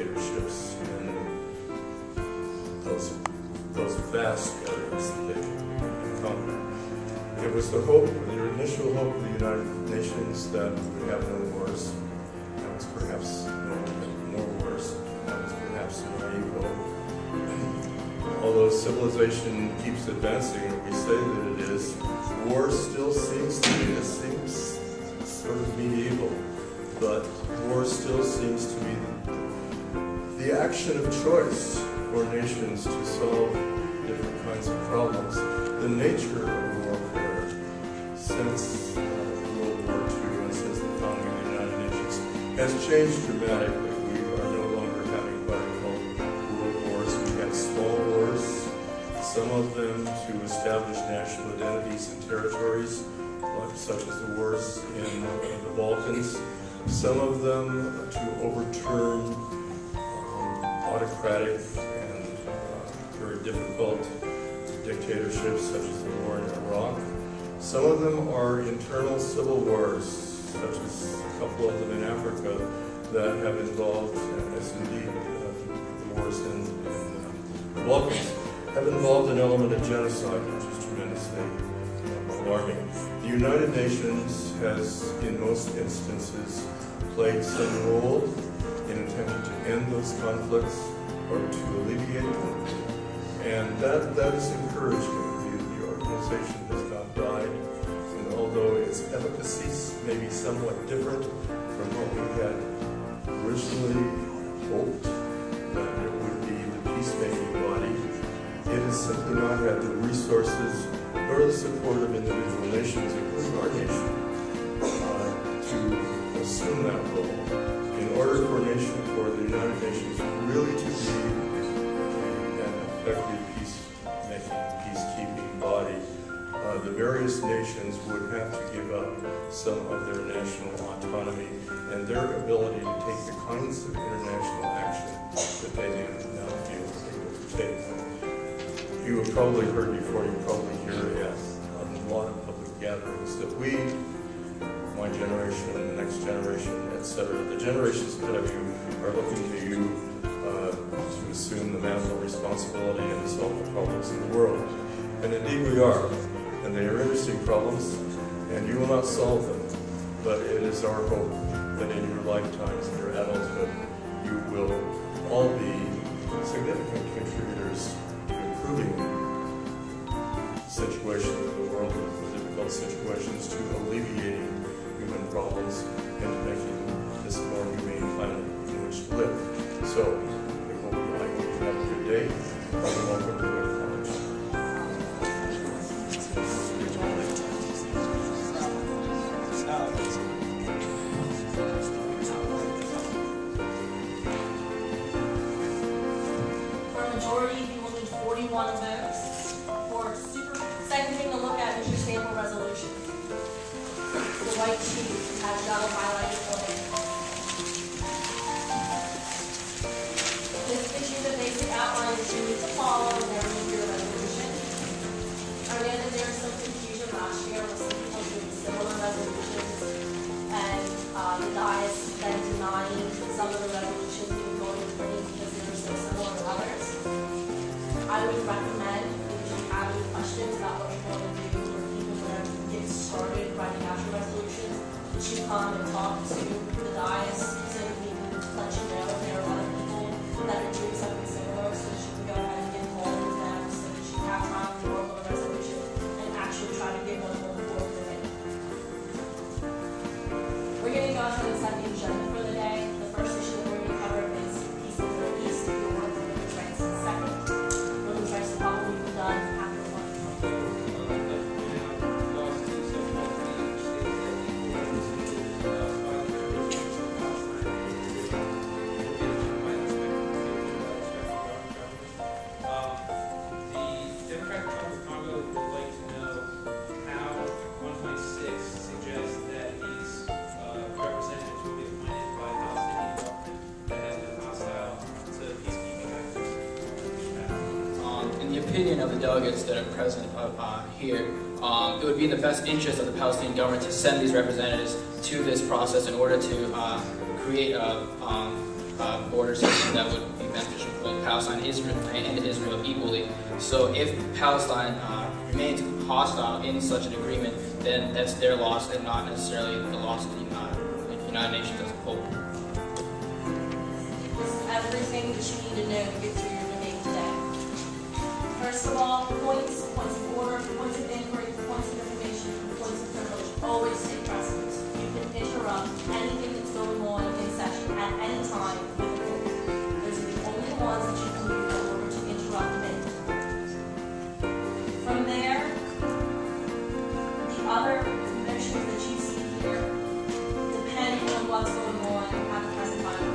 dictatorships in those vast areas that they could conquer. It was the hope, the initial hope of the United Nations that we would have no wars. That was perhaps no wars. That was perhaps a naive hope. Although civilization keeps advancing, and we say that it is, war still seems to be, this seems sort of medieval, but war still seems to be the action of choice for nations to solve different kinds of problems. The nature of warfare since World War II and since the founding of the United Nations has changed dramatically. We are no longer having what I call world wars. We have small wars, some of them to establish national identities and territories, such as the wars in the Balkans, some of them to overturn autocratic and very difficult dictatorships such as the war in Iraq. Some of them are internal civil wars, such as a couple of them in Africa that have involved, as indeed the wars in the Balkans, have involved an element of genocide, which is tremendously alarming. The United Nations has, in most instances, played some role in attempting to end those conflicts or to alleviate them. And that is encouraging. The organization has not died, and although its efficacy may be somewhat different from what we had originally hoped, that it would be the peacemaking body, it has simply not had the resources or the support of individual nations, including our nation, to assume that role. In order for the United Nations really to be an effective peacekeeping body, the various nations would have to give up some of their national autonomy and their ability to take the kinds of international action that they now feel able to take. You have probably heard before, you probably hear at a lot of public gatherings that we, my generation, the next generation, etc., the generations ahead of you are looking to you to assume the mantle of responsibility and solve the problems in the world. And indeed we are. And they are interesting problems, and you will not solve them. But it is our hope that in your lifetimes, in your adulthood, you will all be significant contributors to improving situations in the world, difficult situations, to alleviating human problems, and to making this a more humane planet in which to live. So, I hope you have a good day, and welcome to Wake College. For a majority, you will need 41 votes. Second thing to look at is your sample resolution. The white sheet has yellow highlighted on it. This gives you the basic outline that you need to follow in every of your resolution. I know that there was some confusion last year with some people doing similar resolutions, and the dais then denying some of the resolutions being voted for because they were so similar to others. I would recommend, if you have any questions about what you want to do, or even where to get started writing out your resolutions, that you come and talk to the dais so that we can let you know if there are other people that are doing something similar, so that you can go ahead and get involved with them, so that you have time to work on a resolution and actually try to get one on the board with it. We're going to go ahead and set the agenda for the day. The first issue that we're going to cover is peace in the Middle East, your work on women's rights. Second, women's rights will probably be done after lunch. Opinion of the delegates that are present here, it would be in the best interest of the Palestinian government to send these representatives to this process in order to create a border system that would be beneficial for both Palestine and Israel equally. So if Palestine remains hostile in such an agreement, then that's their loss and not necessarily the loss of the United Nations as a whole. Everything that you need to know to get through your debate today. First of all, points of order, points of inquiry, points of information, points of privilege always take precedence. You can interrupt anything that's going on in session at any time with a rule. Those are the only ones that you can use in order to interrupt me. From there, the other motions that you see here, depending on what's going on at the present time.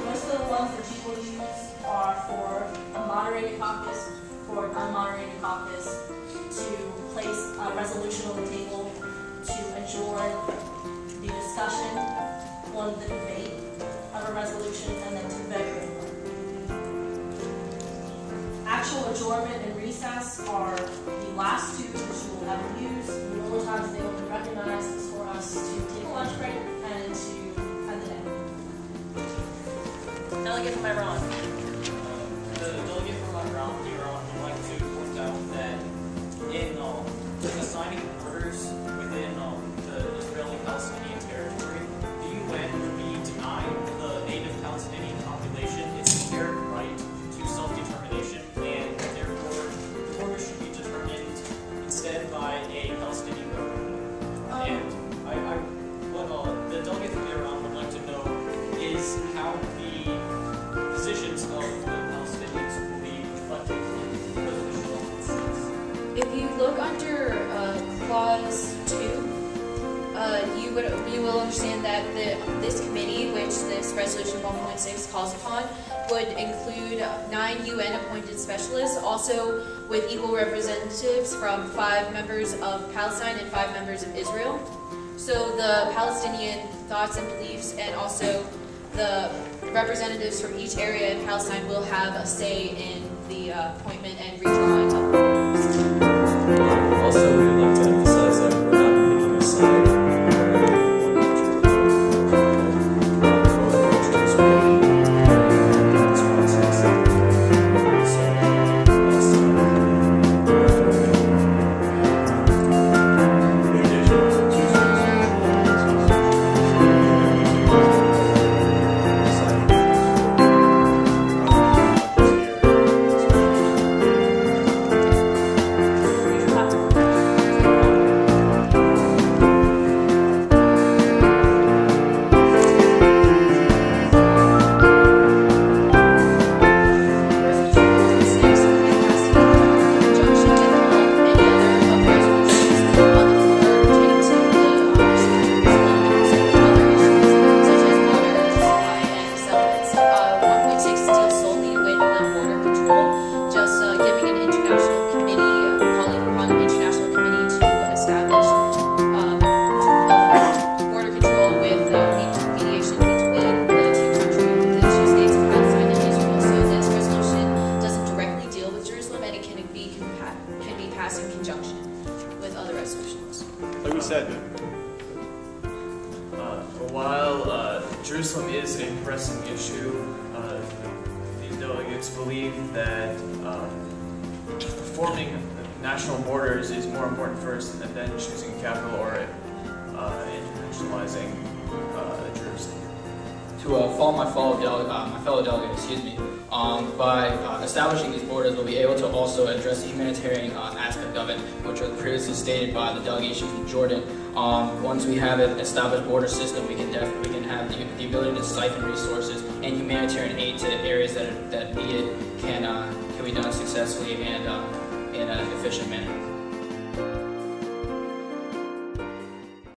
Most of the ones that you will use are for a moderated caucus, for an unmoderated caucus, to place a resolution on the table, to adjourn the discussion on the debate of a resolution, and then to vote on one. Actual adjournment and recess are the last two that you will ever use. The only times they will be recognized is for us to take a lunch break and to end the day. Delegate from Iran. The delegate from Iran would like to point out that in assigning borders within the Israeli-Palestinian territory, the UN would be denying the native Palestinian population its inherent right to self-determination, and therefore the border should be determined instead by a Palestinian government. And what the delegate from Iran would like to know is how the positions of the Palestinians will be reflected in the resolution of the states. If you look under clause 2, you will understand that this committee, which this resolution 1.6 calls upon, would include 9 UN appointed specialists, also with equal representatives from 5 members of Palestine and 5 members of Israel. So the Palestinian thoughts and beliefs, and also the representatives from each area in Palestine will have a say in the appointment and redrawing of the borders. Also, we would like to emphasize that we're not picking a side. While Jerusalem is a pressing issue, these delegates believe that forming national borders is more important first than choosing a capital or internationalizing Jerusalem. To follow my fellow delegate, by establishing these borders, we'll be able to also address the humanitarian aspect of it, which was previously stated by the delegation from Jordan. Once we have an established border system, we can have the ability to siphon resources and humanitarian aid to areas that need it can be done successfully and in an efficient manner.